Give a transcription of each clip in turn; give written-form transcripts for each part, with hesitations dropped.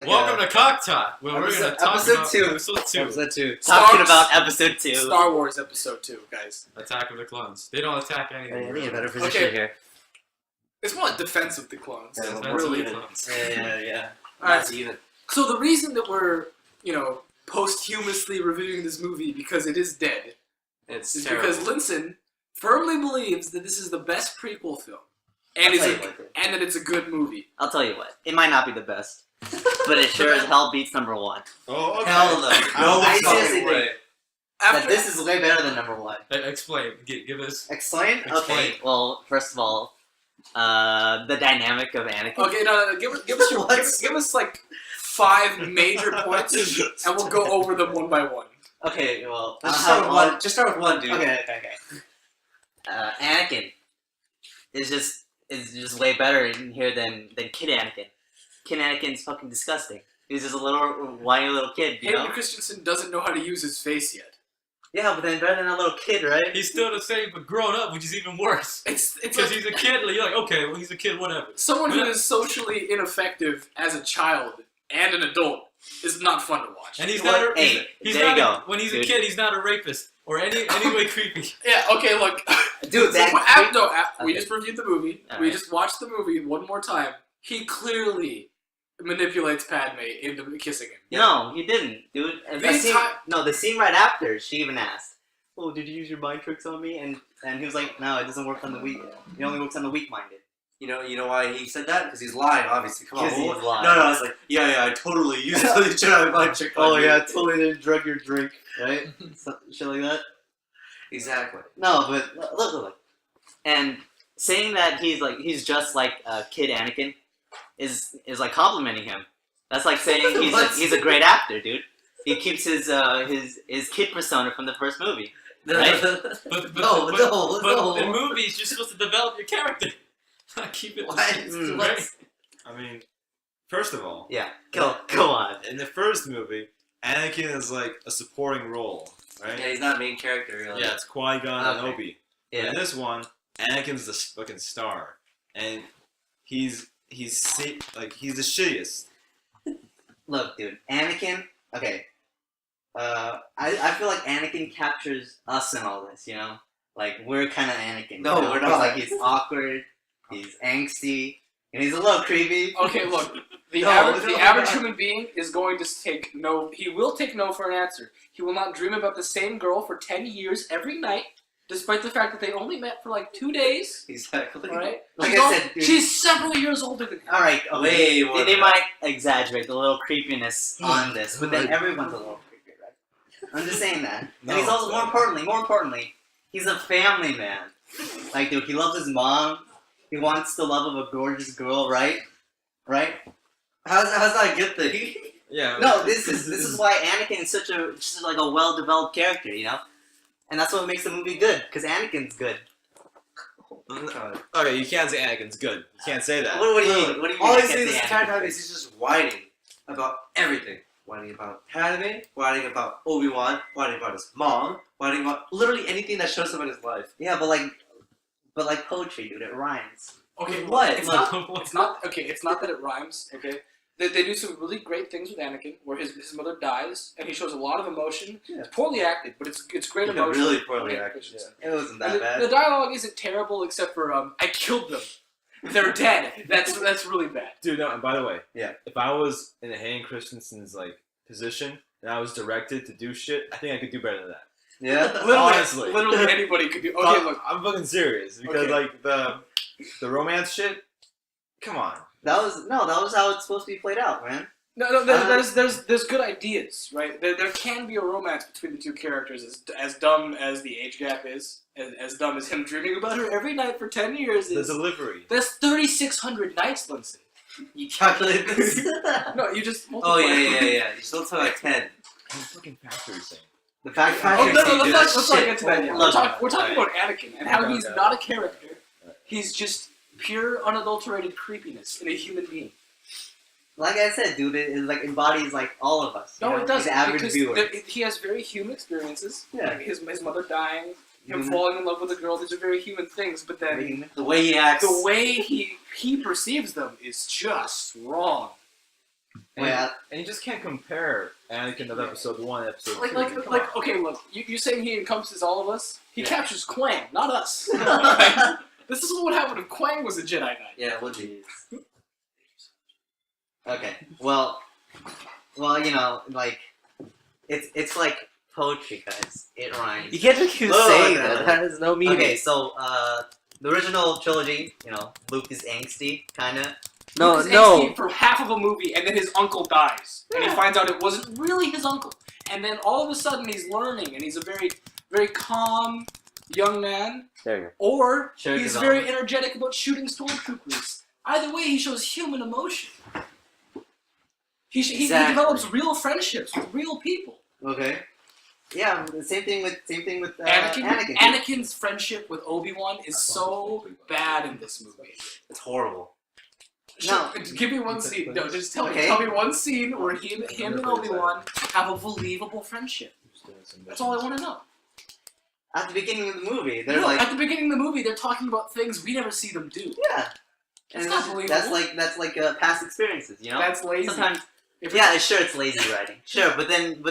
Welcome to Cock Talk, where we're going to talk about episode 2. Talking about episode 2. Star Wars episode 2, guys. Attack of the Clones. They don't attack anything. I need a better position here. It's more like Defense of the Clones. Yeah, It's Defense of really the Clones. Yeah. Alright, even. so the reason that we're, posthumously reviewing this movie because it is dead It's is terrible. because Linson firmly believes that this is the best prequel film. And, and that it's a good movie. I'll tell you what. It might not be the best, but it sure as hell beats number 1. Oh, okay. Hell no. I seriously way. think that this is way better than number 1. Explain. Give us... Explain? Okay, well, first of all, the dynamic of Anakin. Okay, no, give us like 5 major points, and we'll go over them one by one. Okay, well, Just start with one, dude. Okay. Anakin is just way better in here than Kid Anakin. Kid Anakin's fucking disgusting. He's just a little whiny little kid, you know? Hayden Christensen doesn't know how to use his face yet. Yeah, but then better than a little kid, right? He's still the same, but grown up, which is even worse. It's Because like he's a kid, you're like, okay, well, he's a kid, whatever. someone who is socially ineffective as a child and an adult is not fun to watch. And he's not when he's dude. a kid, he's not a rapist. Or any way creepy. Yeah, okay, look. Dude, We just reviewed the movie. All We right. just watched the movie one more time. He clearly manipulates Padme into kissing him. No, he didn't, dude. And the scene right after, she even asked, "Oh, did you use your mind tricks on me?" And he was like, "No, it doesn't work on the weak. It only works on the weak-minded." You know why he said that? Because he's lying, obviously. Come on. 'Cause he's lying. No, it's like, yeah, I totally used the Jedi mind trick on you. totally didn't drug your drink, right? Shit like that. Exactly. No, but look. And saying that he's just like Kid Anakin is like complimenting him. That's like saying he's a great actor, dude. He keeps his kid persona from the first movie. Right? But No. in movies, you're supposed to develop your character. Not keep it the same, right? I mean, first of all, Yeah, go on. in the first movie, Anakin is like a supporting role, right? Yeah, he's not a main character, really. Yeah, it's Qui-Gon and Okay. Obi. Yeah. In this one, Anakin's the fucking star, and he's the shittiest. Look, dude, Anakin. Okay, I feel like Anakin captures us in all this. You know, like we're kind of Anakin. No, you know? we're not. Like he's awkward, he's angsty, and he's a little creepy. Okay, look. The No, average human being is going to take no. He will take no for an answer. He will not dream about the same girl for 10 years every night, despite the fact that they only met for like 2 days. Exactly. All right. Like she's I said, dude. she's several years older than him. All right, okay. Way more They than might exaggerate the little creepiness on this, but then everyone's a little creepy, right? I'm just saying that. And he's also more importantly, he's a family man. Like, dude, he loves his mom. He wants the love of a gorgeous girl, right? Right? How's that a good thing? Yeah. No, this is why Anakin is such a well-developed character, you know? And that's what makes the movie good, because Anakin's good. Okay, you can't say Anakin's good. You can't say that. What do you mean? What do you mean? All I he's can't saying say this entire time Anakin's is he's just whining about everything. Whining about Padme, whining about Obi-Wan, whining about his mom, whining about literally anything that shows up in his life. good? Yeah, but like poetry, dude, it rhymes. Okay, What? It's not that it rhymes. Okay. They do some really great things with Anakin, where his mother dies, and he shows a lot of emotion. Yeah. It's poorly acted, but it's great Yeah, emotion. really poorly Yeah, acted, Christensen. It wasn't And that bad. the dialogue isn't terrible, except for I killed them. They're dead. That's really bad. Dude, no, and by the way, Yeah. if I was in Hayden Christensen's position and I was directed to do shit, I think I could do better than that. Yeah? Honestly. Literally anybody could do. Okay, look. I'm fucking serious because Okay. the romance shit. Come on. That was how it's supposed to be played out, man. No, there's good ideas, right? There can be a romance between the two characters, as dumb as the age gap is, as dumb as him dreaming about her every night for 10 years The is. delivery. That's 3,600 nights, Lindsay. You calculate this? No, you just multiply. Oh, yeah. You still talk like 10. I'm fucking factory saying. The fact Oh, that no, Dude, let's that's not shit. get to that yet. Look, We're talking about Anakin and how Okay, he's okay. not a character. He's just pure, unadulterated creepiness in a human being. like I said, dude, it embodies all of us. No, you know? it doesn't. The average Because viewer. he has very human experiences. Yeah. Like his mother dying, him Mhm. falling in love with a girl. These are very human things. But Very then human. The way he acts. the way he perceives them is just wrong. And, Yeah. and you just can't compare Anakin of episode 1 and episode 2. Okay, look, you're saying he encompasses all of us? He Yeah. captures Quang, not us. This is what would happen if Quang was a Jedi Knight. Yeah, it would be. Okay. Well, you know, like it's like poetry, guys. It rhymes. You can't just keep Whoa, saying no, that. no. That has no meaning. Okay, so the original trilogy, you know, Luke is angsty, kinda. No, Luke is no. angsty for half of a movie, and then his uncle dies, and he finds out it wasn't really his uncle. And then all of a sudden he's learning, and he's a very, very calm young man. There you go. Or Sure, he's develop. very energetic about shooting stormtroopers. Either way, he shows human emotion. He Exactly. develops real friendships with real people. Okay. Yeah, the same thing with Anakin. Anakin. Anakin's friendship with Obi-Wan is so bad in this movie. It's horrible. No. Give me one scene. No, just tell me. Okay. Tell me one scene where him and Obi-Wan have a believable friendship. That's all I want to know. At the beginning of the movie, they're No, like, at the beginning of the movie, they're talking about things we never see them do. yeah. It's And not believable. that's like past experiences, you know. That's lazy. Sometimes, If yeah, sure, it's lazy writing, sure, but then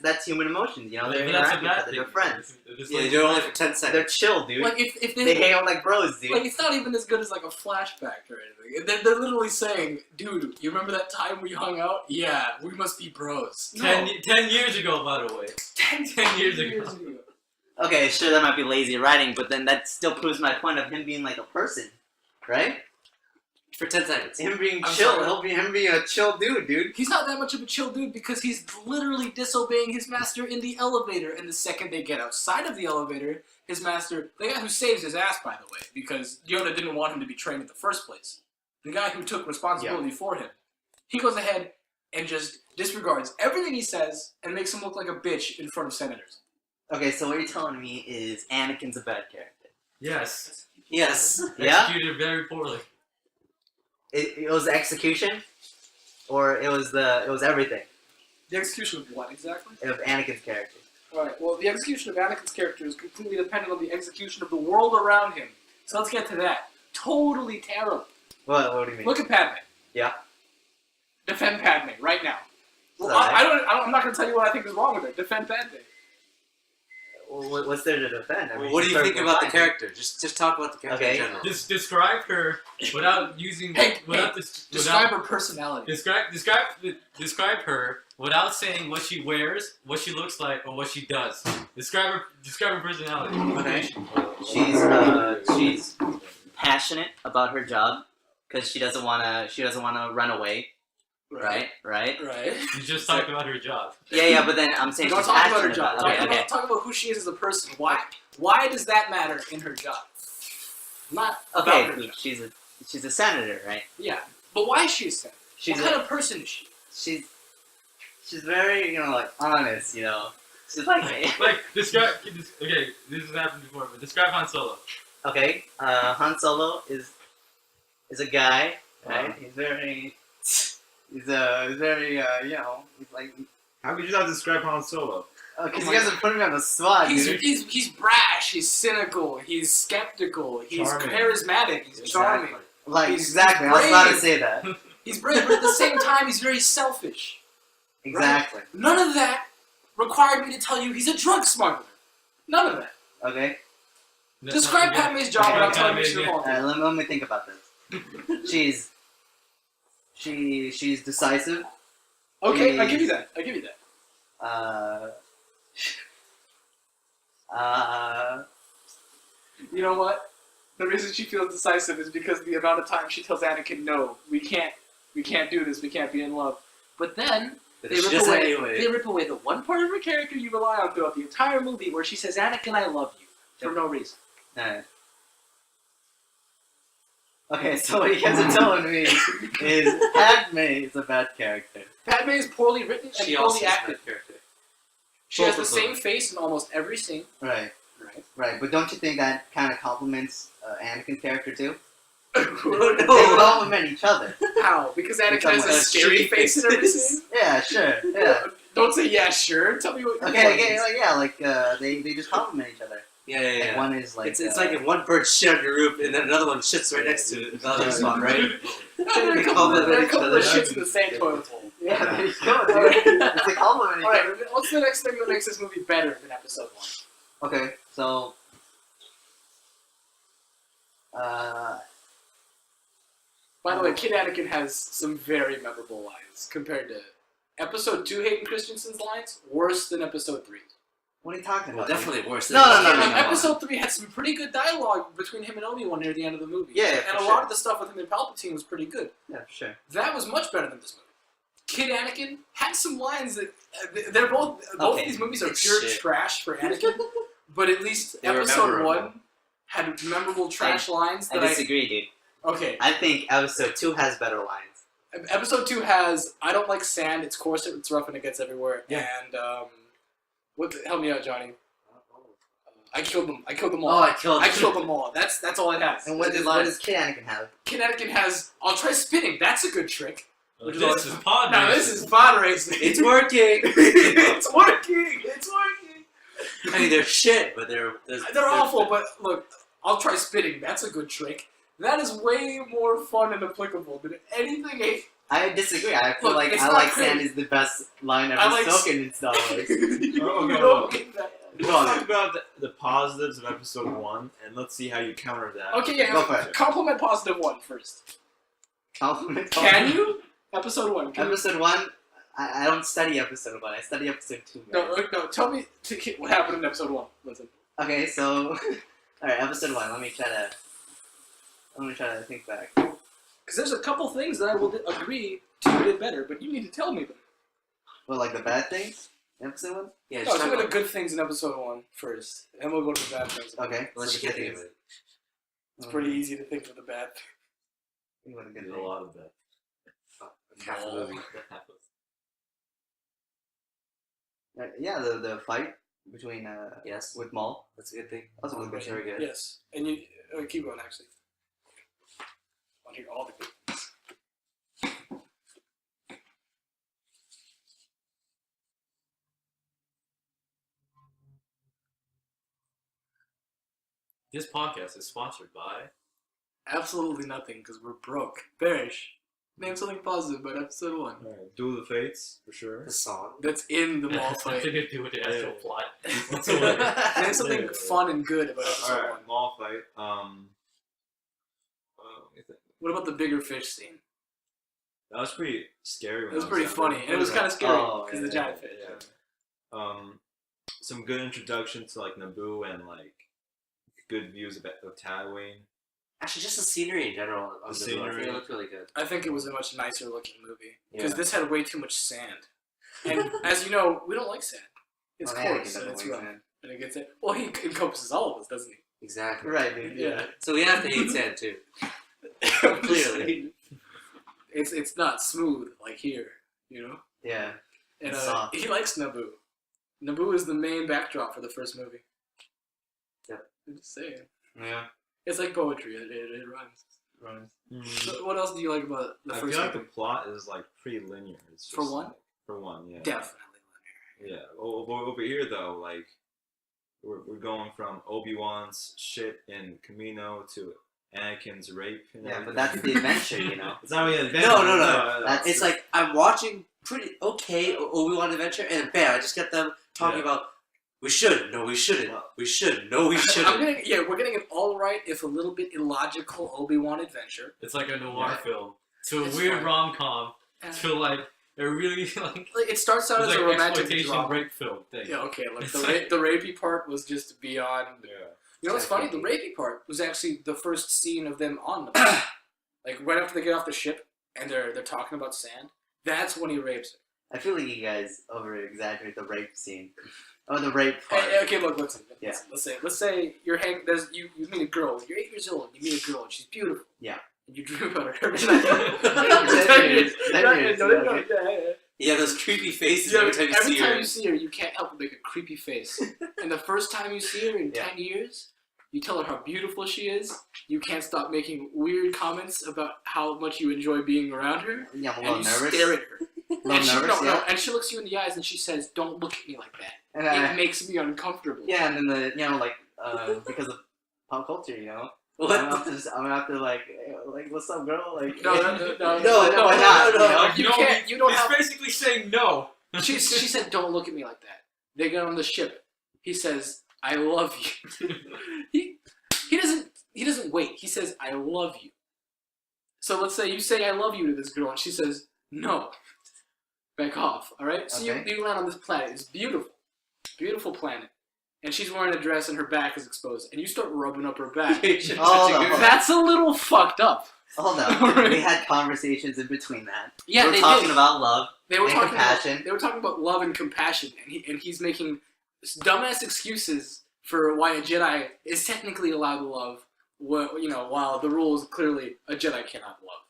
that's human emotions, you know. They But that's a interact with each bad other. thing. They're friends. It's Yeah, like- you're only for 10 They're seconds. chill, dude. Like if They hang out like bros, dude. like it's not even as good as like a flashback or anything. They're literally saying, "Dude, you remember that time we hung out? Yeah, we must be bros." No. 10 years ago, by the way. 10 years ago. Okay, sure, that might be lazy writing, but then that still proves my point of him being like a person, right? For 10 seconds. Him being I'm chill, sorry. him being a chill dude. He's not that much of a chill dude because he's literally disobeying his master in the elevator. And the second they get outside of the elevator, his master, the guy who saves his ass, by the way, because Yoda didn't want him to be trained in the first place, the guy who took responsibility for him, he goes ahead and just disregards everything he says and makes him look like a bitch in front of senators. Okay, so what you're telling me is Anakin's a bad character. Yes. Yes. Yeah? Executed very poorly. It was the execution, or it was everything The execution of what exactly? of Anakin's character. Alright, well, the execution of Anakin's character is completely dependent on the execution of the world around him. So let's get to that. Totally terrible. What do you mean? Look at Padme. Yeah. Defend Padme right now. Well, Sorry. I'm not going to tell you what I think is wrong with her. Defend Padme. What's there to defend? I mean, What do you she's think about the perfectly character? Just talk about the character Okay. in general. Just describe her without using. Describe her personality. Describe her without saying what she wears, what she looks like, or what she does. Describe her personality. Okay. She's passionate about her job because she doesn't wanna run away. Right. Right. You just talked about her job. Yeah, but then I'm saying Don't she's talk about her passionate job. about it. Okay. Talk about who she is as a person. Why does that matter in her job? Not about her Okay, job. she's a senator, right? Yeah. But why is she a senator? She's What kind of person is she? she's very, like honest, She's like Like describe. Okay, this has happened before, but describe Han Solo. okay, Han Solo is a guy, right? He's very he's like How could you not describe Han Solo? because you guys are putting me on the spot, dude. He's brash. He's cynical. He's skeptical. He's Charming. charismatic. He's charming. Like he's exactly, I was about to brave. say that. He's brave, but at the same time, he's very selfish. Exactly. None of that required me to tell you he's a drug smuggler. None of that. Okay. Describe Padme's job without telling me she's a All right, monster. let me think about this. She's decisive. Okay, I give you that. I give you that. You know what? The reason she feels decisive is because of the amount of time she tells Anakin, "No, we can't do this. We can't be in love." But then But they she rip does away. anyway. They rip away the one part of her character you rely on throughout the entire movie, where she says, "Anakin, I love you," for no reason. Alright. Okay, so what you guys are telling me is Padme is a bad character. Padme is poorly written and She also poorly is a acted. bad character. She has Both the of them. same face in almost every scene. Right, Right. right. But don't you think that kind of compliments Anakin's character too? Oh, They no. complement each other. How? Because Anakin has a Someone- scary street face in every faces. scene? Yeah, sure. Yeah. Don't say yeah, sure. Tell me what your Okay, point okay, is. they just compliment each other. Yeah. Like one is like It's like if one bird shit on your roof and then another one shits right next to it. Another spot, right? There are a They couple compliment of each other. shits in the same toilet bowl. Yeah, there you go, dude. It's a compliment. All right, what's the next thing that makes this movie better than episode 1? Okay, so. By the way, Kid Anakin has some very memorable lines compared to episode 2. Hayden Christensen's lines worse than episode 3. What are you talking Well, about? definitely worse. No, no, no, And no, no. episode 3 had some pretty good dialogue between him and Obi-Wan near the end of the movie. Yeah, and for a lot of the stuff with him and Palpatine was pretty good. Yeah, for sure. That was much better than this movie. Kid Anakin had some lines that they're both Okay, these movies are it's pure shit. trash for Anakin, but at least They were episode memorable. 1 had memorable trash lines I that disagree, dude. okay. I think episode 2 has better lines. Episode 2 has I don't like sand. It's coarse. It's rough and it gets everywhere. Yeah. And help me out, Johnny. I killed them. I killed them all. Oh, I killed I killed them all. That's all it has. And what It's does Kid Anakin have? Kid Anakin has. I'll try spinning. That's a good trick. This is pod No, racing. this is pod racing. It's working. It's working. It's working. I mean, they're shit, but they're Awful, but look, I'll try spinning. That's a good trick. That is way more fun and applicable than anything. I disagree. I feel Look, like it's I not like great. sand is the best line I ever like spoken in Star Wars. You Oh, don't no. get that. Let's talk about the positives of episode 1, and let's see how you counter that. Okay, yeah. Go for it. Compliment positive 1 first. Compliment. Can you? Episode 1. Can you? Episode 1, I don't study episode 1. I study episode 2. Man. No. Tell me what happened in episode 1. Listen. Okay, so alright, episode 1. Let me try to think back. Because there's a couple things that I will agree to did better, but you need to tell me them. Well, like the bad things? Episode 1? yeah. No, Just tell talk me the about, good things in episode 1 first, and we'll go to the bad things. Okay. unless you so can't the think good of it. It's pretty easy to think of the bad things. things. What a good There's a thing. lot of that. Half the movie. Yeah, the fight between Yes, with Maul. that's a good thing. That's a really good. Very good. Yes, and you keep going. Actually, I want to hear all the good things. This podcast is sponsored by. Absolutely nothing, because we're broke. Barish, name something positive about episode 1. Alright, Duel of the Fates, for sure. The song. That's in the Maul fight. Nothing to do with the actual Yeah. plot. Name Whatsoever. something Yeah. fun and good about episode 1. Alright, Maul fight. Let me think. What about the bigger fish scene? That was pretty scary. It When was I pretty younger. funny, and it was kind of scary Oh, because yeah, the giant fish. Yeah. Some good introduction to like Naboo and like good views of Tatooine. Actually, just the scenery in general. The I think scenery. it looked really good. I think it was a much nicer looking movie because Yeah. this had way too much sand. And as you know, we don't like sand. It's Oh, yeah, coarse he and doesn't it's like rough, sand. and it gets it. Well, he encompasses all of us, doesn't he? Exactly. Right, dude. Yeah. So we have to hate sand too. Clearly. It's not smooth like here, you know. Yeah. And It's soft. he likes Naboo. Naboo is the main backdrop for the first movie. Yep. I'm just saying. Yeah. It's like poetry. It rhymes. Mm. So what else do you like about the I first feel like the movie? plot is like pretty linear. It's just, For one? like, for one, yeah. Definitely. Yeah. Over here though, like we're going from Obi-Wan's shit in Camino to Anakin's rape. And Yeah, but everything. that's the adventure, you know. It's not really an adventure. No. That's- It's like I'm watching pretty okay Obi-Wan Adventure, and bam, I just get them talking Yeah. about we should, no, we shouldn't, we should, no, we I'm shouldn't. we're getting it all right, if a little bit illogical Obi-Wan adventure. It's like a noir Yeah. film to a It's weird fun. rom-com And to like a really like it starts out it's as like a romantic exploitation drama. rape film thing. Yeah, okay. Like It's the like- the rapey part was just beyond. Yeah. You know what's funny? The rapey part was actually the first scene of them on the boat. Like right after they get off the ship and they're talking about sand. That's when he rapes her. I feel like you guys over exaggerate the rape scene. Oh, the rape part. Hey, okay, look, listen. Yeah. Let's say you're you meet a girl. You're 8 years old. You meet a girl and she's beautiful. Yeah. And you dream about her every night. 10 years, 10 years, okay. Yeah. Yeah, those creepy faces Yeah, every time you see her. you see her, you can't help but make a creepy face. And the first time you see her in Yeah. 10 years, you tell her how beautiful she is. You can't stop making weird comments about how much you enjoy being around her. Yeah, I'm a And little you nervous. stare at her. A little nervous, No, yeah. and she looks you in the eyes and she says, "Don't look at me like that. And, It makes me uncomfortable." yeah, and then because of pop culture, you know. What? I'm gonna have to like like, what's up, girl? Like, No, why not? no, You know? You can't. You don't He's have. basically saying no. She said, "Don't look at me like that." They get on the ship. He says, "I love you." he doesn't wait. He says, "I love you." So let's say you say, "I love you" to this girl, and she says, "No." Back off. All right. So Okay. you land on this planet. It's beautiful, beautiful planet, and she's wearing a dress and her back is exposed, and you start rubbing up her back. Hold on. That's a little fucked up. Hold on. Alright. We had conversations in between that. Yeah, We're they talking did. about love. They were and talking compassion. About, they were talking about love and compassion, and he's making dumbass excuses for why a Jedi is technically allowed to love. While the rule is clearly a Jedi cannot love.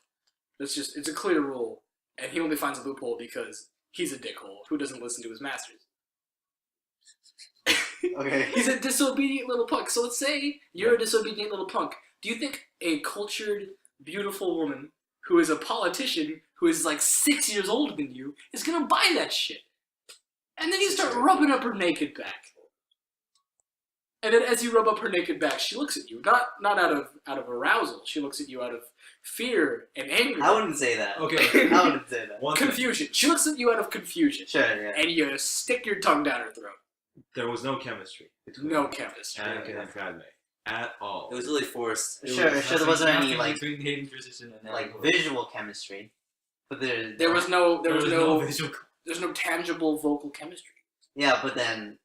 It's a clear rule, and he only finds a loophole because he's a dickhole who doesn't listen to his masters. Okay. He's a disobedient little punk. So let's say you're a disobedient little punk. Do you think a cultured, beautiful woman who is a politician who is like 6 years older than you is gonna buy that shit? And then you start rubbing up her naked back. And then as you rub up her naked back, she looks at you. Not out of arousal. She looks at you out of fear and anger. I wouldn't say that. Okay. I wouldn't say that. One thing. Confusion. She looks at you out of confusion. Sure, yeah. And you stick your tongue down her throat. There was no chemistry between No chemistry. Anakin and Padme at all. It was really forced. It Sure, was sure. There wasn't any Nothing like between Hayden Christensen and visual chemistry, but There was no visual. there's no tangible vocal chemistry. Yeah, but then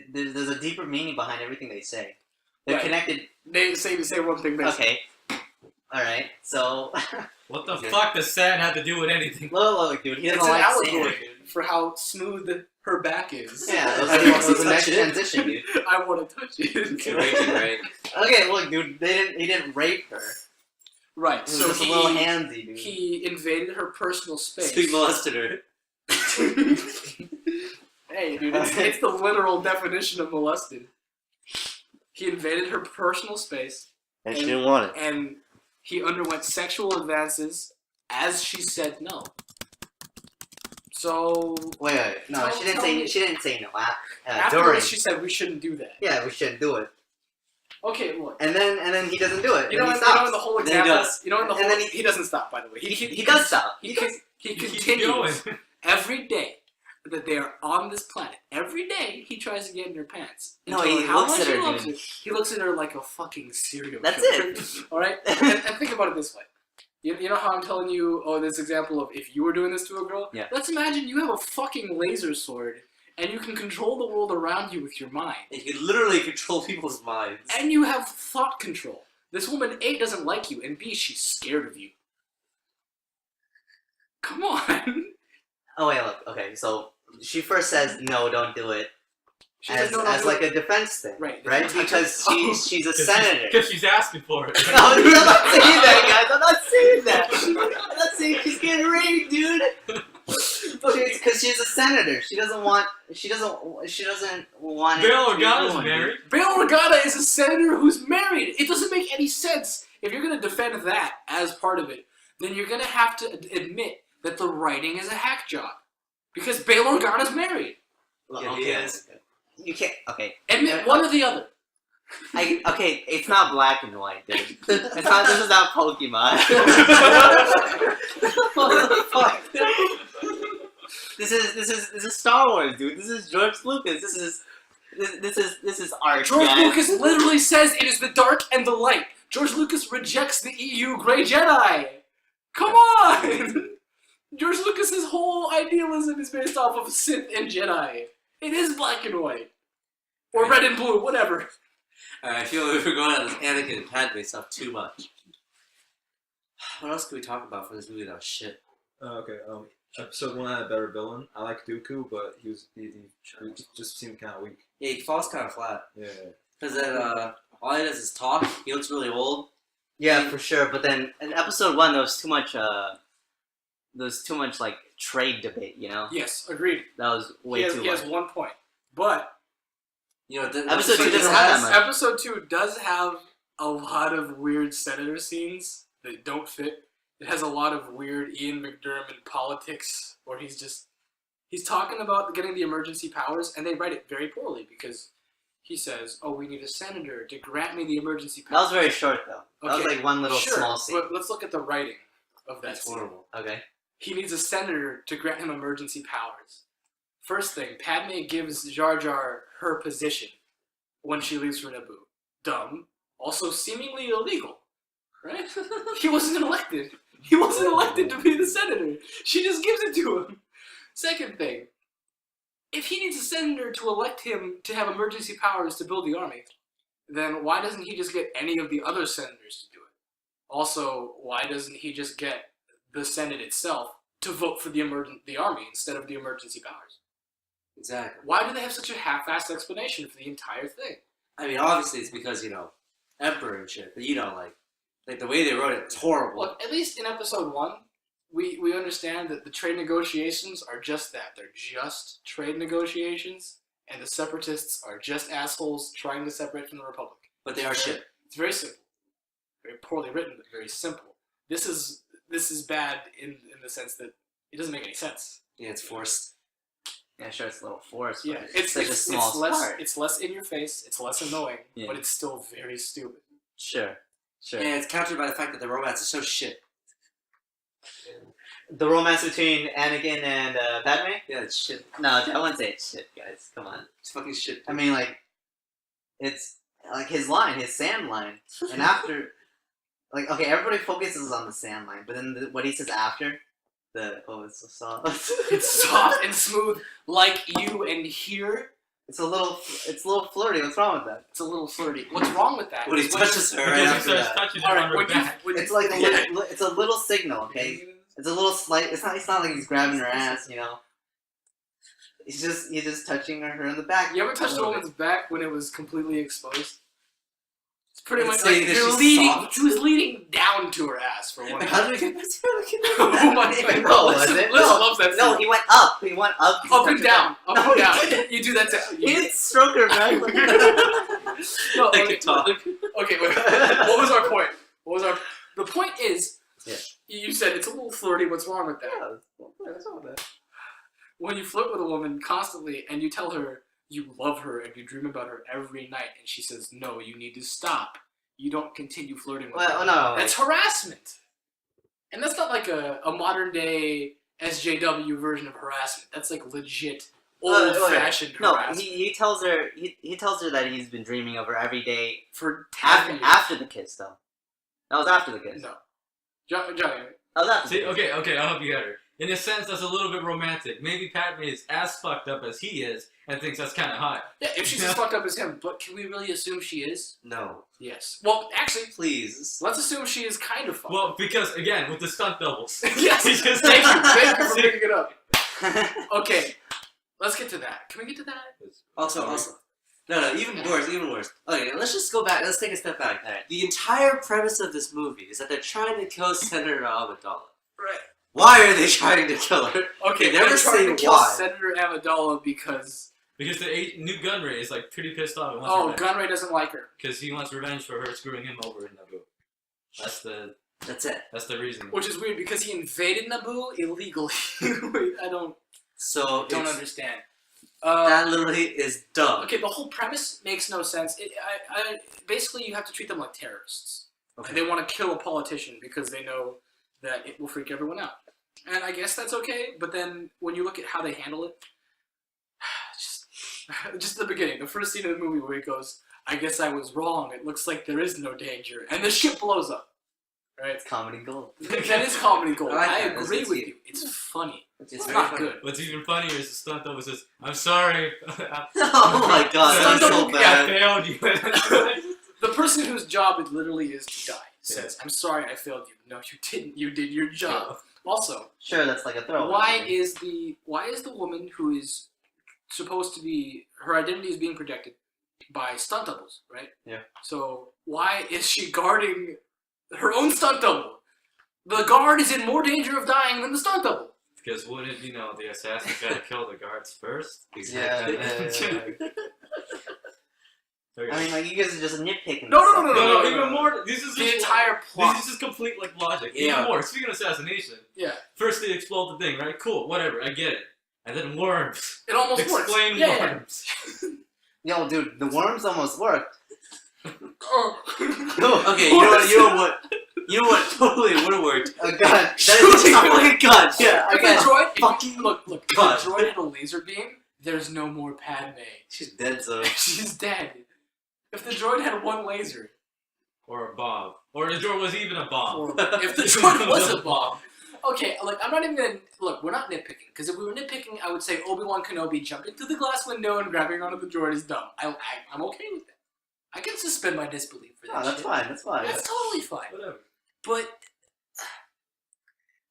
there's a deeper meaning behind everything they say. They're Right. connected. They say one thing basically. Okay. All right. So What the fuck does sand have to do with anything? look, dude. He It's doesn't an like allegory sand. for how smooth her back is. Yeah, I it was a nice touch it. transition, dude. I want to touch it. Right. Okay, look, dude. He didn't rape her. Right. It was So just a little handsy, dude. he invaded her personal space. So he molested her. Hey, dude, it's the literal definition of molested. He invaded her personal space, And she didn't want it. and he underwent sexual advances as she said no. So Wait. No, Tell- she didn't tell say. me- She didn't say no. During. afterwards, she said we shouldn't do that. Yeah, we shouldn't do it. Okay, look. And then he doesn't do it. You know, and he in stops. the whole Then he example. does. You know, in the And whole. then He doesn't stop, by the way. He does stop. He Keep continues going. every day that they are on this planet. Every day he tries to get in her pants. No, And tell he how looks much at her, he loves dude. her. He looks at her like a fucking serial That's killer. it. All right, and think about it this way. You know how I'm telling you, this example of if you were doing this to a girl? Yeah. Let's imagine you have a fucking laser sword, and you can control the world around you with your mind. And you can literally control people's minds. And you have thought control. This woman, A, doesn't like you, and B, she's scared of you. Come on. Oh wait, look. Okay, so she first says no, don't do it. She as said, no, as do like it. a defense thing, Right. right? Because she's a senator. Because she's asking for it. No, I'm not saying that, guys. I'm not saying that. I'm not saying she's getting raped, dude. Because she's a senator. She doesn't want. She doesn't want. it Bail to be Organa's ruined, married. Bail Organa is a senator who's married. It doesn't make any sense. If you're going to defend that as part of it, then you're going to have to admit that the writing is a hack job. Because Bail Organa's married. Look, Yeah, he okay, is. you can't. Okay, Admit one or the other. okay. It's not black and white, dude. It's not. This is not Pokemon. What the fuck? This is Star Wars, dude. This is George Lucas. This is art. George guys. Lucas literally says it is the dark and the light. George Lucas rejects the EU Grey Jedi. Come on! George Lucas's whole idealism is based off of Sith and Jedi. It is black and white. Or red and blue, whatever. I feel like we're going on this Anakin and Padme stuff too much. What else can we talk about for this movie that was shit? Okay. Episode 1 had a better villain. I like Dooku, but he just seemed kind of weak. Yeah, he falls kind of flat. Yeah. Because then all he does is talk. He looks really old. Yeah, for sure. But then in episode 1, there was too much. Like trade debate. You know, Yes, agreed. that was way too He has much. 1 point. But You know, Episode 2 just doesn't have that much. Episode 2 does have a lot of weird senator scenes that don't fit. It has a lot of weird Ian McDermott politics where he's talking about getting the emergency powers, and they write it very poorly because he says, "Oh, we need a senator to grant me the emergency That was powers." very short though. That was Okay, like one little sure, small scene. but let's look at the writing of that That's scene. horrible. Okay. He needs a senator to grant him emergency powers. First thing, Padme gives Jar Jar her position when she leaves for Naboo. Dumb. Also seemingly illegal. Right? He wasn't elected. He wasn't elected to be the senator. She just gives it to him. Second thing, if he needs a senator to elect him to have emergency powers to build the army, then why doesn't he just get any of the other senators to do it? Also, why doesn't he just get the Senate itself to vote for the army instead of the emergency powers? Exactly. Why do they have such a half-assed explanation for the entire thing? I mean, obviously it's because, Emperor and shit, but like the way they wrote it, it's horrible. Look, at least in episode 1, we understand that the trade negotiations are just that. They're just trade negotiations, and the separatists are just assholes trying to separate from the Republic. But they are shit. It's very simple. Very poorly written, but very simple. This is bad in the sense that it doesn't make any sense. Yeah, it's forced. Yeah, sure, it's a little forced. Yeah, But it's such a small part. it's less in your face, it's less annoying, Yeah. but it's still very stupid. Sure. And it's countered by the fact that the romance is so shit. The romance between Anakin and Padme? Yeah, it's shit. No, I wouldn't say it's shit, guys. Come on. It's fucking shit. I mean, like, it's like his line, his sand line, and after, like, okay, everybody focuses on the sand line, but then what he says after, it's so soft. It's soft and smooth like you, and here it's a little flirty. What's wrong with that? it's a little flirty. What's wrong with that? When he is touches her right Because he after starts that. touching her Alright, on her when you, back. when It's like a Yeah. it's a little signal, okay? It's a little slight. It's not like he's grabbing her ass, you know. He's just touching her in the back. you ever touched a woman's back when it was completely exposed? It's pretty much It's like saying that you're she's leading. soft. He was leading down to her ass for one. How did we get back to her? Oh my god! No, Listen, was it? Listen No. loves that. No, scene. he went up. He went up. Up and down. Up No, and he down. didn't. You do that to. He You, didn't stroke her back. no, Like okay, a talk. okay, wait. What was our point? The point is, Yeah. you said it's a little flirty. What's wrong with that? When you flirt with a woman constantly and you tell her you love her and you dream about her every night and she says, no, you need to stop, you don't continue flirting with her. Well, no. That's harassment. And that's not like a modern day SJW version of harassment. That's like legit old-fashioned No, harassment. he tells her that he's been dreaming of her every day For 10 years. after the kiss, though. That was after the kiss. No. Johnny, That was after the See, kiss. okay, I'll help you get her. In a sense, that's a little bit romantic. Maybe Padme is as fucked up as he is and thinks that's kind of hot. yeah, if she's as fucked up as him, but can we really assume she is? No. Yes. Well, actually, Please. let's assume she is kind of fucked Well, because, again, with the stunt doubles. yes! He just- Thank you for bringing it up. Okay, let's get to that. Can we get to that? Also. No, even worse. Okay, let's just go back. Let's take a step back. Alright. The entire premise of this movie is that they're trying to kill Senator Amidala. Right. Why are they trying to kill her? Okay, They never they're trying to say kill why. Senator Amidala because Because the new Gunray is, like, pretty pissed off and wants oh, revenge. Gunray doesn't like her, Because he wants revenge for her screwing him over in Naboo. That's it. That's the reason. which is weird because he invaded Naboo illegally. Wait, I don't So don't it's- understand. That literally is dumb. Okay, the whole premise makes no sense. Basically, you have to treat them like terrorists. Okay. They want to kill a politician because they know that it will freak everyone out. And I guess that's okay, but then when you look at how they handle it, just the beginning, the first scene of the movie where he goes, I guess I was wrong, it looks like there is no danger, and the ship blows up. Right? It's comedy gold. That is comedy gold. I like I that. agree It's with cute. you. It's funny. It's It's very not funny. good. What's even funnier is the stunt double says, I'm sorry. Oh my god, Stunt that's so double- I bad. failed you. The person whose job it literally is to die says, Yeah. I'm sorry I failed you. No, you didn't. You did your job. Also, Sure, that's like a throw. why is the woman who is supposed to be, her identity is being protected by stunt doubles, right? Yeah. So why is she guarding her own stunt double? The guard is in more danger of dying than the stunt double. Because wouldn't, the assassin's gotta kill the guards first? Yeah, yeah. Okay. I mean, like, you guys are just nitpicking. No, this no, no, stuff. No, no, even more. This is The just entire plot. This is just complete like logic. Yeah. Even more. Speaking of assassination, Yeah. first they explode the thing, right? Cool, whatever. I get it. And then worms. It almost works. Explain Yeah, yeah. worms. Yo, dude, the worms almost worked. Okay, you know what totally would have worked. A gun. That is just a fucking gun. Yeah, If the droid, fucking look, if the gun. droid had a laser beam, there's no more Padme. She's dead, so. She's dead. If the droid had one laser, Or a bomb. Or the droid was even a bomb. or if the droid was a bomb. Okay, like, I'm not even gonna... Look, we're not nitpicking. Because if we were nitpicking, I would say Obi-Wan Kenobi jumping through the glass window and grabbing onto the droid is dumb. I'm okay with that. I can suspend my disbelief for that Oh, that's shit. fine. That's fine. That's totally fine. Whatever. But...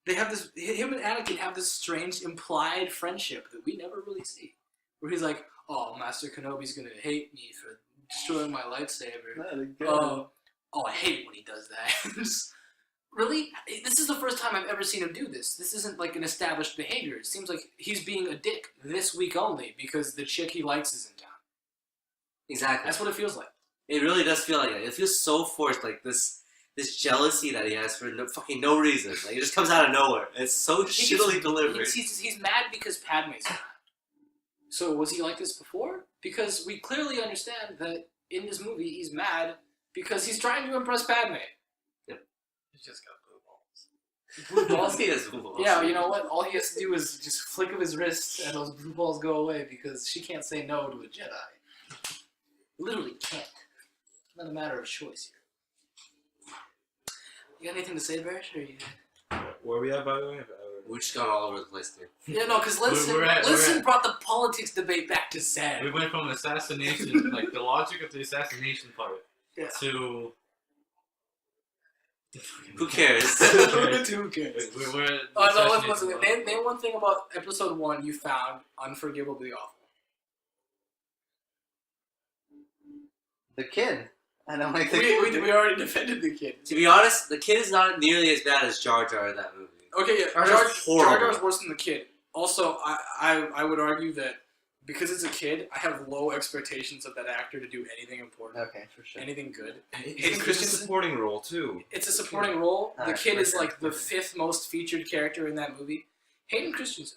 They have this... Him and Anakin have this strange implied friendship that we never really see. Where he's like, oh, Master Kenobi's gonna hate me for destroying my lightsaber. Oh, I hate when he does that. Really? This is the first time I've ever seen him do this. This isn't like an established behavior. It seems like he's being a dick this week only because the chick he likes is in town. Exactly. That's what it feels like. It really does feel like that. It feels so forced, like this jealousy that he has for no reason. Like it just comes out of nowhere. It's so shittily delivered. He's mad because Padme's around. So was he like this before? Because we clearly understand that in this movie he's mad because he's trying to impress Padme. He's just got blue balls. Blue balls? He has blue balls. Yeah, you know what? All he has to do is just flick of his wrist and those blue balls go away because she can't say no to a Jedi. Literally can't. It's not a matter of choice here. You got anything to say, Barish? Or you... Where are we at, by the way? We just got all over the place, dude. Yeah, no, because Linson brought the politics debate back to sad. We went from assassination, like the logic of the assassination part, Yeah. to... Who cares? Who cares? We're at Oh, no, assassination listen. level. Name one thing about episode 1 you found unforgivably awful. The kid. I don't like the We kid. we already defended the kid. To be honest, the kid is not nearly as bad as Jar Jar in that movie. Okay, yeah, Jar Jar Jar's horrible. Jar's worse than the kid. Also, I would argue that because it's a kid, I have low expectations of that actor to do anything important, Okay, for sure. anything good. Hayden It's a Christensen, supporting role too. it's a supporting role. The Alright, kid is okay, like the okay. 5th most featured character in that movie. Hayden Christensen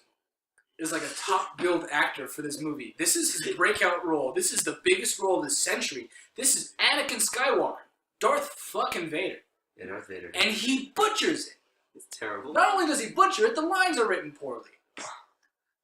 is like a top billed actor for this movie. This is his breakout role. This is the biggest role of the century. This is Anakin Skywalker, Darth fucking Vader, Yeah, Darth Vader. and he butchers it. It's terrible. Not only does he butcher it, the lines are written poorly.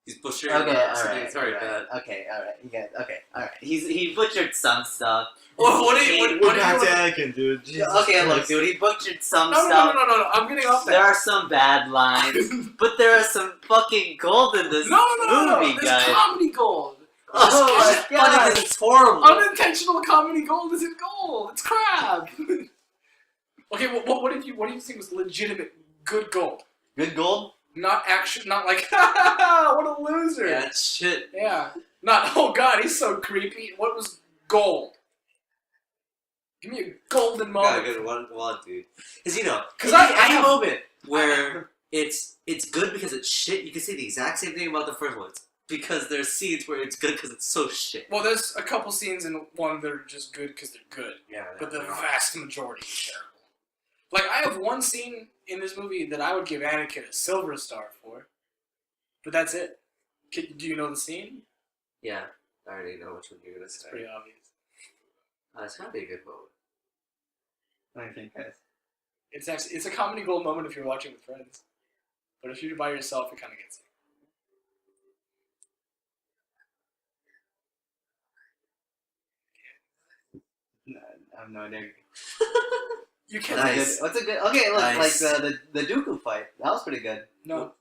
He's butchering Okay, it. alright. It's very bad. Okay, alright. You guys, okay, alright. He butchered some stuff. What do you Back to want? Anakin, dude. Jesus Okay, look, Christ. dude, he butchered some No, stuff. no. I'm getting off There that. are some bad lines, but there are some fucking gold in this No. movie, There's guys. comedy gold. Oh my It's funny god! 'cause it's horrible. Unintentional comedy gold isn't gold. It's crap. Okay, what do you think was legitimate good gold? Good gold? Not action. Not like what a loser. Yeah, it's shit. Yeah. Not oh god, he's so creepy. What was gold? Give me a golden Got moment. a good one, dude. Because you know, 'Cause in I any have- moment where it's good because it's shit, you can say the exact same thing about the first one. It's because there's scenes where it's good because it's so shit. Well, there's a couple scenes in one that are just good because they're good. Yeah, But the vast majority is terrible. Like, I have one scene in this movie that I would give Anakin a silver star for. But that's it. Do you know the scene? yeah, I already know which one you're gonna It's say. pretty obvious. It's gotta be a good moment. I think, guys. It's a comedy gold moment if you're watching with friends. But if you're by yourself, it kind of gets No, I have no idea. you can't. Nice. What's a good? Okay, look, Nice. like the Dooku fight. That was pretty good. No.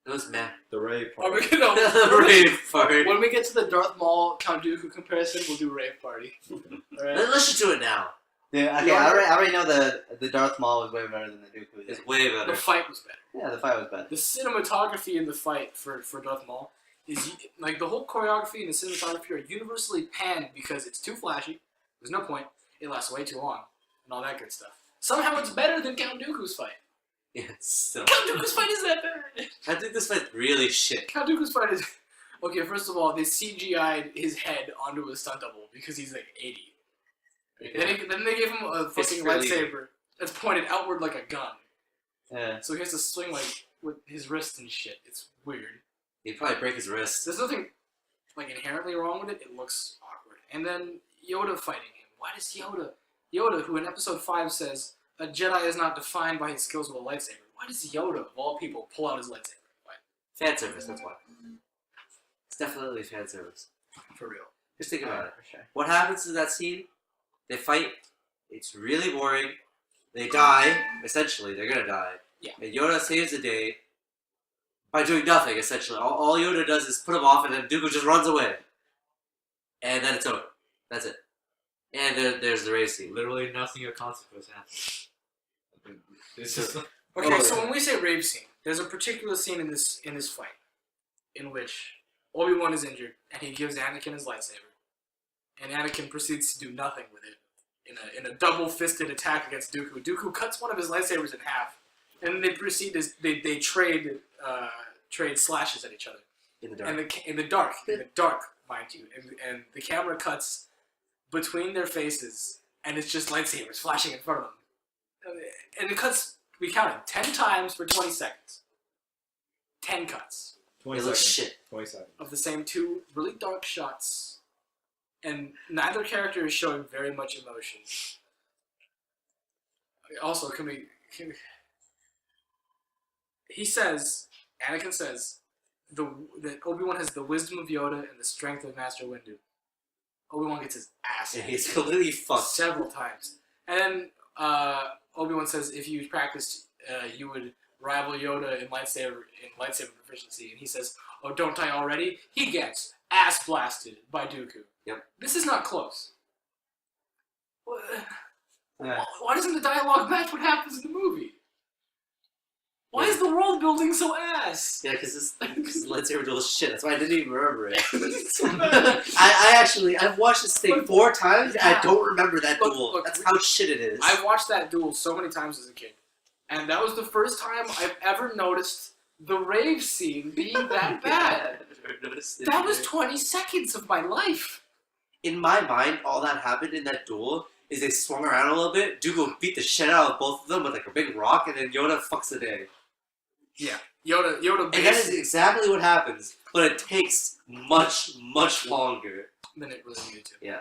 It was meh. The rave Are part. we gonna, Rave party. when we get to the Darth Maul Count Dooku comparison, we'll do rave party. Alright? Let's just do it now. Yeah, okay, I already know the Darth Maul was way better than the Dooku. It's way The better. fight was better. Yeah, the fight was better. The cinematography in the fight for Darth Maul is like the whole choreography and the cinematography are universally panned because it's too flashy. There's no point. It lasts way too long and all that good stuff. Somehow it's better than Count Dooku's fight. Yeah, it's still. Count Dooku's fight is that bad. I think this fight's really shit. Count Dooku's fight is okay. First of all, they CGI'd his head onto a stunt double because he's like 80. Then they gave him a fucking really- lightsaber that's pointed outward like a gun. Yeah. So he has to swing like with his wrist and shit. It's weird. He'd probably break his wrist. There's nothing like inherently wrong with it. It looks awkward. And then Yoda fighting him. Why does Yoda, who in episode 5 says, a Jedi is not defined by his skills with a lightsaber. Why does Yoda, of all people, pull out his lightsaber? Why? Fan service, that's why. It's definitely fan service. For real. Just think about it. For sure. What happens in that scene? They fight. It's really boring. They die. Essentially, they're gonna die. Yeah. And Yoda saves the day by doing nothing. Essentially, all Yoda does is put him off, and then Dooku just runs away. And then it's over. That's it. And there's the race scene. Literally nothing of consequence happens. It's just Okay, so when we say rave scene, there's a particular scene in this fight in which Obi-Wan is injured and he gives Anakin his lightsaber, and Anakin proceeds to do nothing with it in a double-fisted attack against Dooku. Dooku cuts one of his lightsabers in half, and they proceed to they trade slashes at each other In the dark. in the dark, mind you, and the camera cuts between their faces, and it's just lightsabers flashing in front of them. And it cuts, we counted, 10 times for 20 seconds. 10 cuts 20 It looks seconds. shit. 20 seconds. of the same two really dark shots. And neither character is showing very much emotion. Also, he says, Anakin says, that Obi-Wan has the wisdom of Yoda and the strength of Master Windu. Obi-Wan gets his ass And handed he's completely fucked. several times. And then Obi-Wan says if you practiced, you would rival Yoda in lightsaber proficiency. And he says, oh, don't I already? He gets ass blasted by Dooku. Yep. This is not close. Yeah. Why doesn't the dialogue match what happens in the movie? Why is the world building so ass? Yeah, because this lightsaber duel is shit. That's why I didn't even remember it. Look, I've watched this thing 4 times, and I don't remember that duel. Look, That's how shit it is. I've watched that duel so many times as a kid. And that was the first time I've ever noticed the rave scene being that bad. That was 20 seconds of my life. In my mind, all that happened in that duel is they swung around a little bit. Dooku beat the shit out of both of them with like a big rock, and then Yoda fucks the day. Yeah. Yoda And that is exactly what happens, but it takes much, much longer. than it really needed to. Yeah.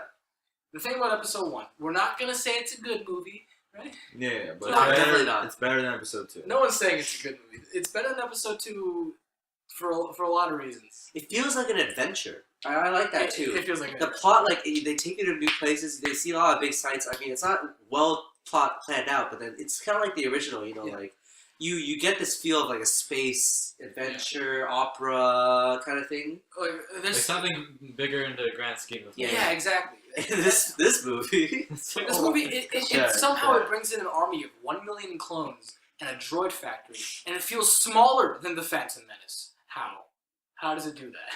The thing about episode 1, we're not going to say it's a good movie, right? Yeah, but No, it's definitely better, not. it's better than episode 2. No one's saying it's a good movie. It's better than episode 2 for a lot of reasons. It feels like an adventure. I like that too. It feels like The plot, like, they take you to new places, they see a lot of big sites. I mean, it's not well planned out, but then it's kind of like the original, you know, Yeah. like, you get this feel of, like, a space, adventure, opera kind of thing. Like, There's there's something bigger in the grand scheme of things. yeah, exactly. this movie. Like this movie, it somehow it brings in an army of 1 million clones and a droid factory, and it feels smaller than the Phantom Menace. How? How does it do that?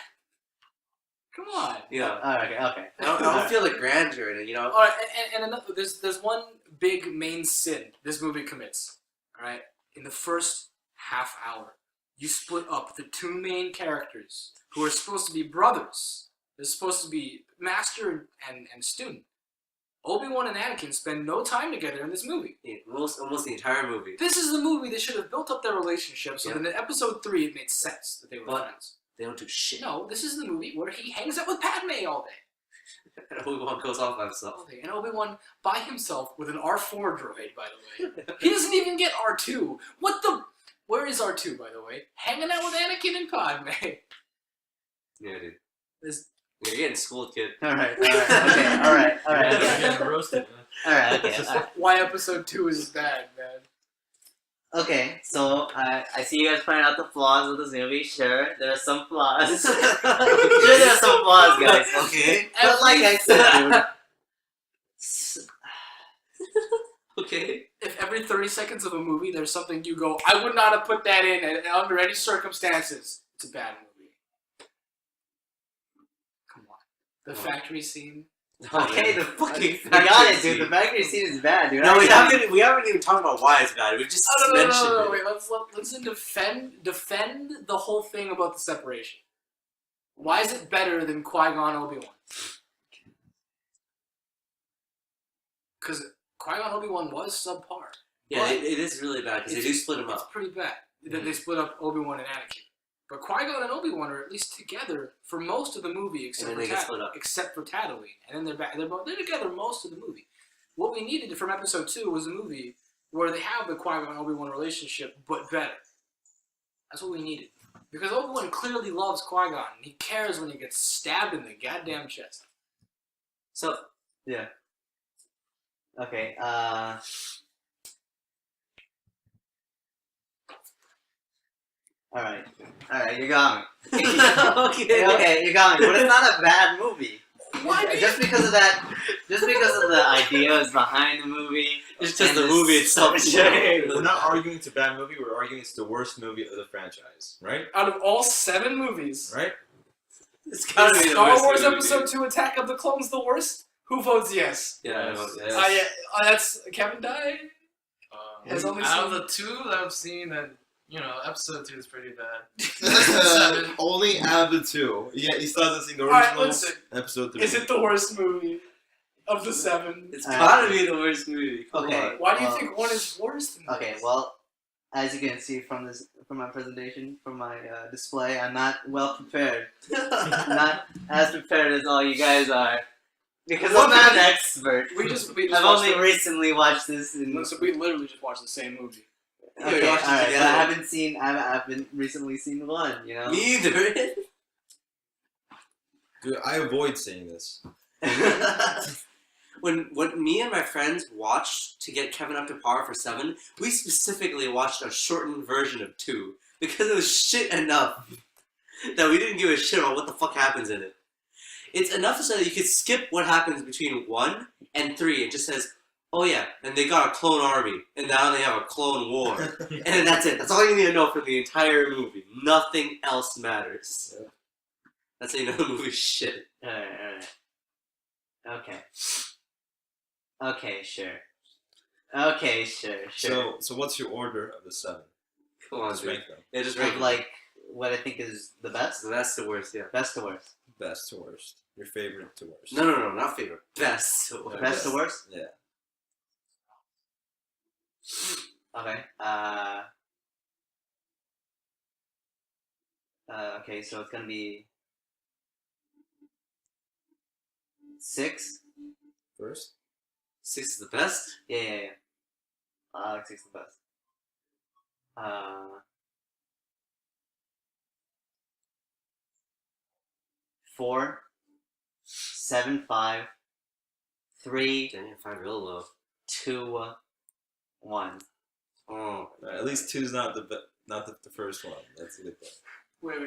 Come on. Yeah. Okay. I don't feel the grandeur in it, you know? All right, and another, there's one big main sin this movie commits. All right, in the first half hour, you split up the 2 main characters who are supposed to be brothers. They're supposed to be master and student. Obi-Wan and Anakin spend no time together in this movie. Yeah, almost the entire movie. This is the movie that should have built up their relationship so that in episode 3 it made sense that they were But- friends. They don't do shit. No, this is the movie where he hangs out with Padme all day. And Obi-Wan goes off by himself. All day. And Obi-Wan by himself with an R4 droid, by the way. He doesn't even get R2. What the... Where is R2, by the way? Hanging out with Anakin and Padme. Yeah, dude. This... You're getting schooled, kid. Alright, okay, alright. Yeah, Okay. getting roasted, man. Alright, okay. Why episode 2 is bad, man. Okay, so I see you guys pointing out the flaws of this movie. Sure, there are some flaws. Sure, there are some flaws, guys. Okay. But like I said, dude, Okay. If every 30 seconds of a movie there's something you go, I would not have put that in under any circumstances, it's a bad movie. Come on. The factory scene. okay, the fucking I got factory it, dude. The scene. factory scene is bad, dude. No, we I- haven't even talked about why it's bad. We just mentioned No, it. wait, let's defend the whole thing about the separation. Why is it better than Qui-Gon Obi-Wan? Because Qui-Gon Obi-Wan was subpar. Yeah, But it is really bad because they do split them It's up. pretty bad that they split up Obi-Wan and Anakin. But Qui-Gon and Obi-Wan are at least together for most of the movie, And then they get split up. except for Tatooine, and then they're back. They're together most of the movie. What we needed from Episode 2 was a movie where they have the Qui-Gon and Obi-Wan relationship, but better. That's what we needed. Because Obi-Wan clearly loves Qui-Gon, and he cares when he gets stabbed in the goddamn chest. So, yeah. Okay, Alright, you got me. Okay, you got me. But it's not a bad movie. Why? Just because of the ideas behind the movie. It's just and the movie itself. We're not arguing it's a bad movie. We're arguing it's the worst movie of the franchise, right? Out of all 7 movies, Right? It's gotta be the Star worst Wars movie, Episode dude. 2 Attack of the Clones the worst? Who votes yes? Yeah, Yes. That's Kevin Dye. Has only Out of seen- the 2 that I've seen, that Episode 2 is pretty bad. 7. Only out of the 2. Yeah, he still hasn't seen the Alright, original listen. episode 3. Is it the worst movie of the 7? It's gotta be the worst movie. Come Okay. on. Why do you think 1 is worse than Okay, this? well, as you can see from my presentation, from my display, I'm not well prepared. Not as prepared as all you guys are. Because I'm not an expert. we just I've watched only the- recently watched this. So we literally just watched the same movie. Yeah, we Okay, watched it alright, but together. I haven't seen. I haven't recently seen 1. You know. Me either. Dude, I avoid saying this. When me and my friends watched to get Kevin up to par for 7, we specifically watched a shortened version of 2 because it was shit enough that we didn't give a shit about what the fuck happens in it. It's enough so that you could skip what happens between 1 and 3. It just says, oh yeah, and they got a clone army, and now they have a clone war. And then that's it. That's all you need to know for the entire movie. Nothing else matters. Yeah. That's how you know the movie's shit. Alright. Okay. Okay, sure. Okay, sure. So what's your order of the 7? Come on, Just dude. rank them. Yeah, just rank Of them. like what I think is the best. So that's the worst, yeah. Best to worst. Best to worst. Your favorite to worst. No, not favorite. Best. to worst. Best to worst. Yeah. Okay. Okay, so it's gonna be 6. First? 6 is the best? Yeah. I like 6 the best. 4, 7, 5, 3, Damn, 5 real low. 2, 1. Oh. At least 2's not the first one. That's a good thing. Wait.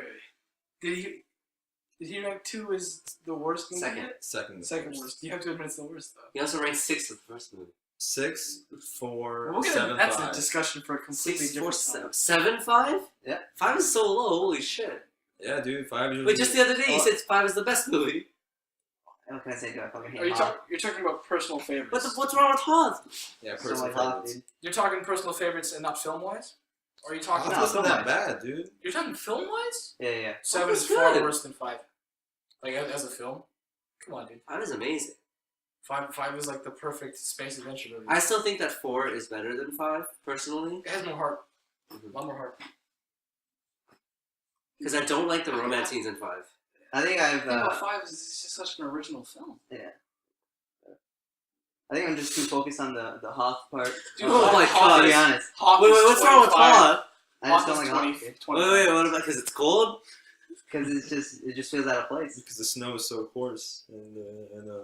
Did he rank 2 as the worst movie? Second. yet? Second. Second worst. You have to admit it's the worst, though. He also ranked 6 of the first movie. 6, 4, We'll get 7, that's 5. a discussion for a completely 6, 4, different 7. time. 7, 5? Yeah. 5 is so low, holy shit. Yeah, dude, 5 is Wait, just the other day you said 5 is the best movie. What can I say? Do I fucking hate Are you Hoth? you're talking about personal favorites? What's wrong with Hoth? Yeah, So personal like Hoth, favorites. dude. You're talking personal favorites and not film-wise? Or are you talking... Hoth No, wasn't come that on. bad, dude. You're talking film-wise? Yeah. 7 was is far good. worse than 5. Like, as a film? Come on, dude. 5 is amazing. 5 is like the perfect space adventure movie. I still think that 4 is better than 5, personally. It has more heart. Mhm. A lot more heart. Because I don't like the romance scenes in 5. I think I've. The thing about 5 is it's just such an original film. I think I'm just too focused on the Hoth part. Dude, Oh my To be God. honest, Hoth Wait, is what's wrong with 25. Hoth? I just don't Hoth like is Hoth 20, because 25. What about because it's cold? it just feels out of place. Because the snow is so coarse and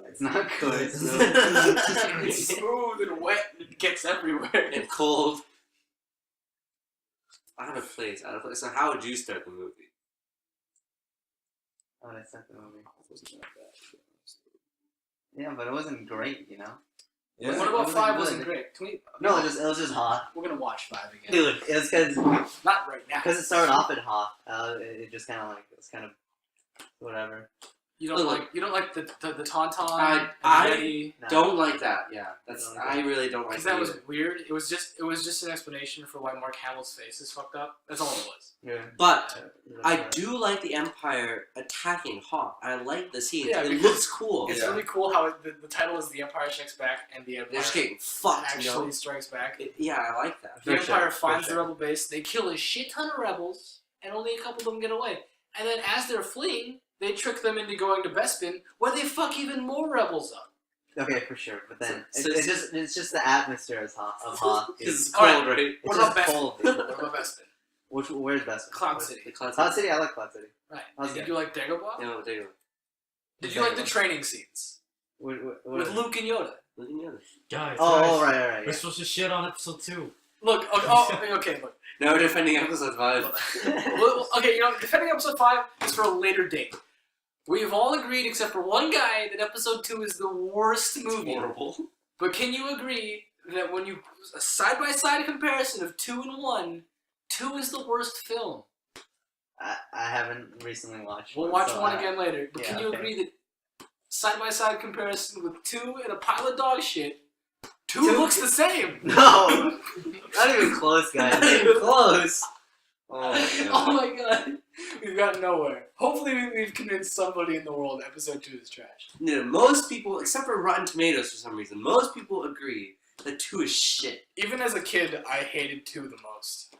It's not good. It's smooth and wet and it gets everywhere. And cold. Out of place. So how would you start the movie? Oh, that's not the movie. wasn't that bad. To be honest. Yeah, but it wasn't great, you know. Yeah. What it about wasn't 5 good. wasn't great? Can we... No, it was just Hoth, We're gonna watch 5 again. dude. It was because Not right now. it started off at Hoth. It just kind of like it was kind of whatever. You don't Look, like the tauntaun. I- and I- Yeti? No. Don't like that. Yeah, that's. Don't like I really don't like Because that. that was either. weird. It was just an explanation for why Mark Hamill's face is fucked up. That's all it was. Yeah. But I do like the Empire attacking Hoth. I like the scene. Yeah, it because looks cool. It's Yeah. really cool how the title is The Empire Strikes Back and the They're Empire just getting fucked. actually You know? strikes back. Yeah, I like that. The For sure, Empire for finds sure. the rebel base. They kill a shit ton of rebels, and only a couple of them get away. And then as they're fleeing, they trick them into going to Bespin, where they fuck even more rebels up. Okay, for sure. But then So it's just the atmosphere of Hoth. Because it's All right. cold, right? It's What just about Bespin? cold. What about Bespin? Where's Bespin? Cloud City. The cloud Cloud City. I like Cloud City. Right. How's Did that? you like Dagobah? No, there you Did you like the training scenes What with is it? Luke and Yoda? go. Look at the other. Guys, Oh, guys, right. we're Yeah. supposed to shit on episode 2. Look, okay, look. Now we're defending episode 5. Well, okay, defending episode 5 is for a later date. We've all agreed, except for one guy, that episode 2 is the worst movie. Horrible. But can you agree that when you a side-by-side comparison of 2 and 1, 2 is the worst film? I haven't recently watched. We'll watch so one again later. But yeah, can you okay. agree that side-by-side comparison with 2 and a pile of dog shit, 2 Two- looks the same? No, not even close, guys. Not even close. Oh my god. Oh my god. We've gotten nowhere. Hopefully we've convinced somebody in the world that episode 2 is trash. No, most people, except for Rotten Tomatoes for some reason, most people agree that 2 is shit. Even as a kid, I hated 2 the most.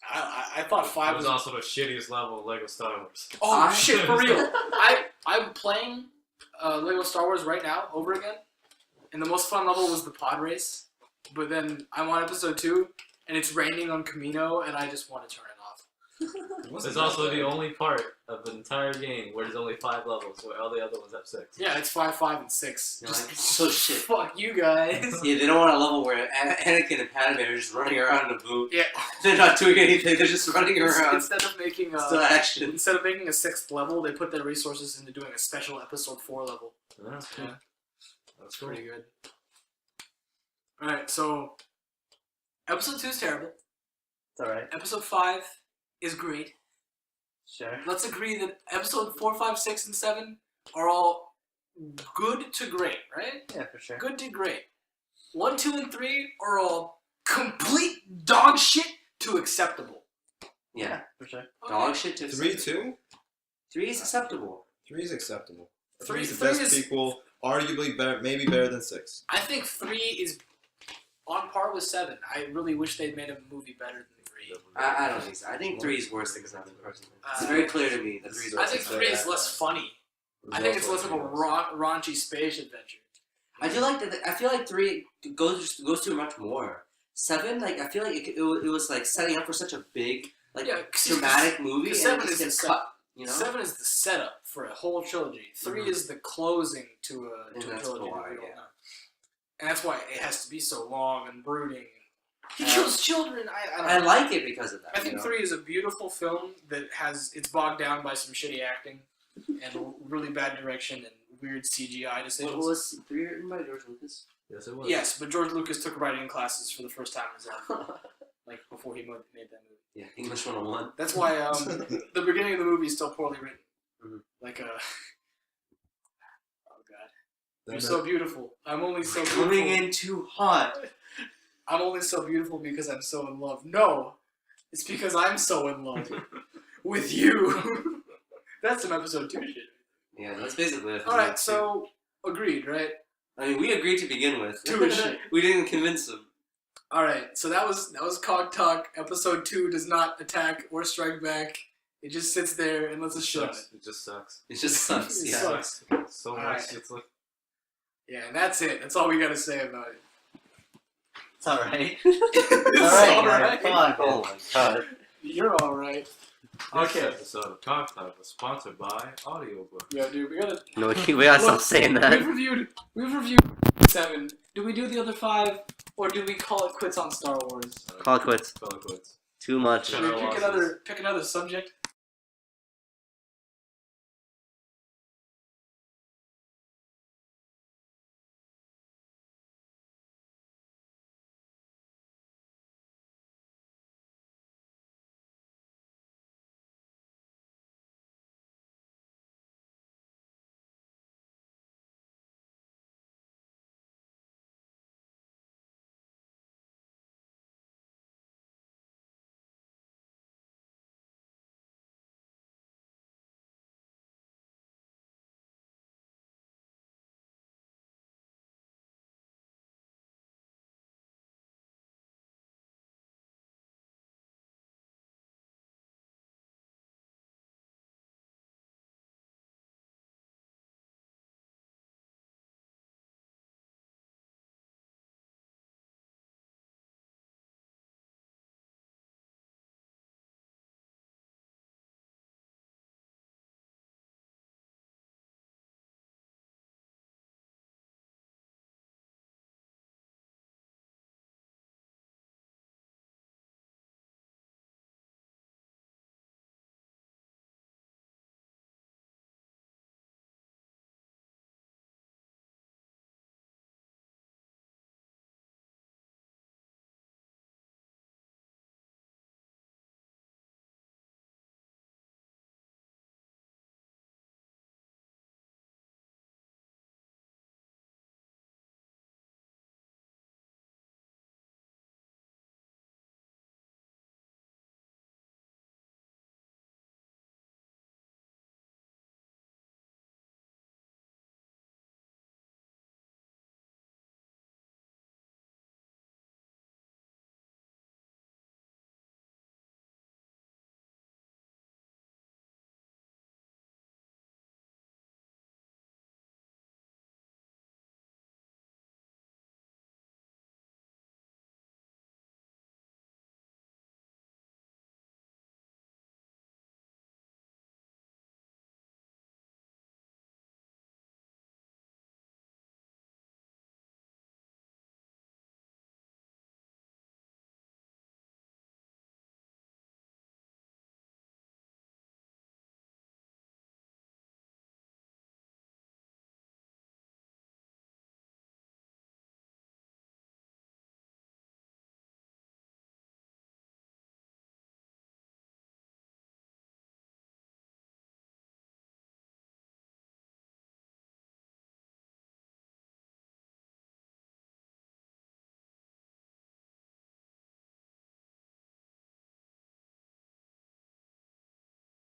I thought 5 It was... was also the shittiest level of Lego Star Wars. Oh shit, for real. I'm playing Lego Star Wars right now, over again. And the most fun level was the pod race. But then I'm on episode 2, and it's raining on Camino, and I just want to turn it off. It's also the only part of the entire game where there's only 5 levels, where all the other ones have 6. Yeah, it's 5, 5, and 6. You're like, so shit. Fuck you guys. Yeah, they don't want a level where Anakin and Padme are just running around in a boot. Yeah. They're not doing anything, they're just running around. Instead of making Still action. instead of making a 6th level, they put their resources into doing a special episode 4 level. Yeah. Yeah. That's cool. Pretty good. Alright, so episode 2 is terrible. It's alright. Episode 5 is great. Sure. Let's agree that episode 4, 5, 6, and 7 are all good to great, right? Yeah, for sure. Good to great. 1, 2, and 3 are all complete dog shit to acceptable. Yeah. For sure. Dog shit to 3 2. 3 is acceptable. 3 is acceptable. Three- 3 is the three best is- sequel. Arguably better, maybe better than 6. I think 3 is on par with 7. I really wish they'd made a movie better than 3. I don't think so. I think 3 is worse than 7, personally. It's very clear to me that 3 is I worse think than 3 7. is less funny. I think it's less of a raunchy space adventure. I do like that. I feel like 3 goes through much more. 7, like I feel like it was like setting up for such a big, like Yeah, 'cause dramatic movie, and 7 it just is the gets set- cut. You know, 7 is the setup for a whole trilogy. 3 is the closing to a And that's trilogy. why, that we don't yeah. know. And that's why it has to be so long and brooding. He Uh, kills children. I don't I know. like it because of that. I think you know? 3 is a beautiful film that it's bogged down by some shitty acting and really bad direction and weird CGI What decisions. was 3 written by George Lucas? Yes, it was. Yes, but George Lucas took writing classes for the first time in his life, like before he made that movie. Yeah, English 101. That's why the beginning of the movie is still poorly written. Mhm. Like oh god, you're so beautiful. I'm only so beautiful. Coming in too hot. I'm only so beautiful because I'm so in love. No, it's because I'm so in love with you. That's some episode 2 shit. Yeah, that's basically it. All right, so agreed, right? I mean, we agreed to begin with. 2 is shit. We didn't convince them. All right, so that was Cog Talk. Episode 2 does not attack or strike back. It just sits there and lets us shit on it. Sucks. It just sucks. It just sucks. It Yeah. sucks. So All much. right. It's like Yeah, and that's it. That's all we gotta say about it. It's alright. It's Alright, all guys. right. Come on. Oh my god. You're all right. this Okay. episode of Talk Talk was sponsored by Audiobook. Yeah, dude, we gotta. No, we gotta stop saying that. We've reviewed 7. Do we do the other 5, or do we call it quits on Star Wars? Call it quits. Call it quits. Too much. Should General we losses. pick another subject?